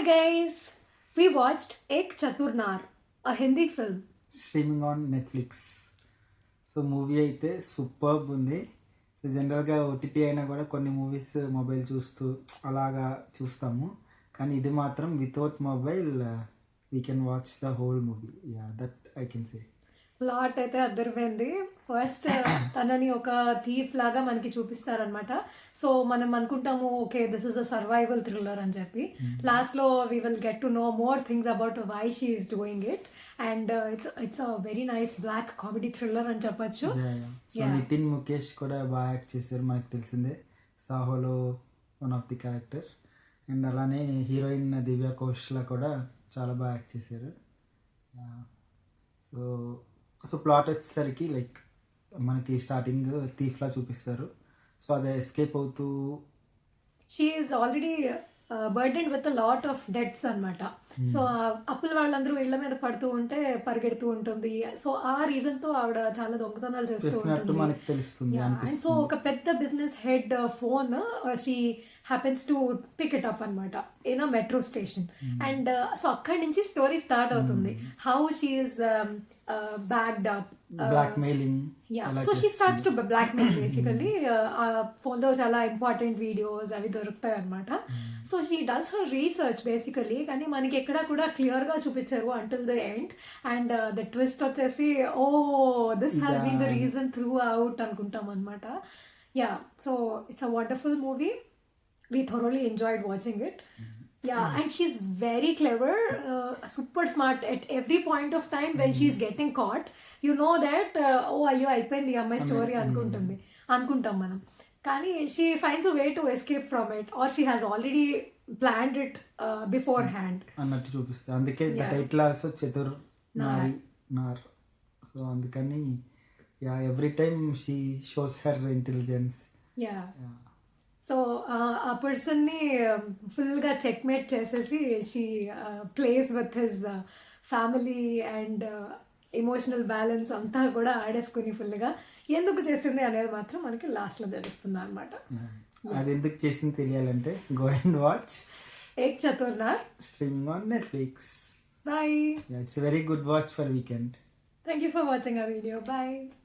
guys, we watched Ek Chaturnar, a Hindi film. Streaming on Netflix. So movie అయితే superb ఉంది. So జనరల్గా OTT అయినా కూడా కొన్ని మూవీస్ మొబైల్ చూస్తూ అలాగా చూస్తాము, కానీ ఇది మాత్రం without mobile we can watch the whole movie. Yeah, that I can say. Plot అయితే అద్దరిపోయింది. ఫస్ట్ తనని ఒక థీఫ్ లాగా మనకి చూపిస్తారనమాట. సో మనం అనుకుంటాము okay this is a survival thriller అని చెప్పి. లాస్ట్లో we will get to know more things about why she is doing it. And it's a very nice black comedy thriller అని చెప్పొచ్చు. సో నితిన్ ముఖేష్ కూడా బాగా యాక్ట్ చేశారు, మనకు తెలిసిందే సాహోలో one of the character. And అలానే హీరోయిన్ దివ్య కోష్లా కూడా చాలా బాగా యాక్ట్ చేశారు. సో సో ప్లాట్ వచ్చేసరికి లైక్ మనకి స్టార్టింగ్ థీఫ్లా చూపిస్తారు. సో అదే ఎస్కేప్ అవుతూ she is already burden with a lot of debts అనమాట. సో అప్పుల వాళ్ళందరూ ఇళ్ల మీద పడుతూ ఉంటే పరిగెడుతూ ఉంటుంది. సో ఆ రీజన్ తో ఆవిడ చాలా దొంగతనాలు చేస్తూ ఉంటుంది. మనకి తెలుస్తుంది. అండ్ సో ఒక పెద్ద business head phone she happens to pick it up అనమాట in a metro station. And so అక్కడి నుంచి స్టోరీ స్టార్ట్ అవుతుంది. How she is backed up, blackmailing. So she starts to blackmail basically. ఆ ఫోన్లో చాలా important videos అవి దొరుకుతాయి అనమాట. So she does her research basically, కానీ మనకి ఎక్కడ కూడా క్లియర్గా చూపించారు until the end. And the twist వచ్చేసి oh this has been the reason through out అనుకుంటాం అనమాట. Yeah, so it's a wonderful movie. We thoroughly enjoyed watching it. Yeah, and she's very clever, super smart at every point of time when she's getting caught. You know that, oh, ayyo, అయిపోయింది అమ్మాయి story అనుకుంటాం మనం. కానీ she finds a way to escape from it, or she has already planned it beforehand. అన్నట్టు చూపిస్తుంది. అందుకే the title also చతుర్ Nar. So అందుకని yeah, every time she shows her intelligence. Yeah, so ఆ పర్సన్ని ఫుల్గా చెక్మేట్ చేసేసి she place with his family and emotional balance అంతా కూడా ఆడేసుకుని ఫుల్గా ఎందుకు చేసింది అనేది మాత్రం మనకి లాస్ట్లో తెలుస్తుంది అనమాట. అది ఎందుకు చేసింది తెలియాలంటే go and watch Ek Chatur Naar streaming on Netflix. Bye. It's a very good watch for weekend. Thank you for watching ఆ వీడియో. బాయ్.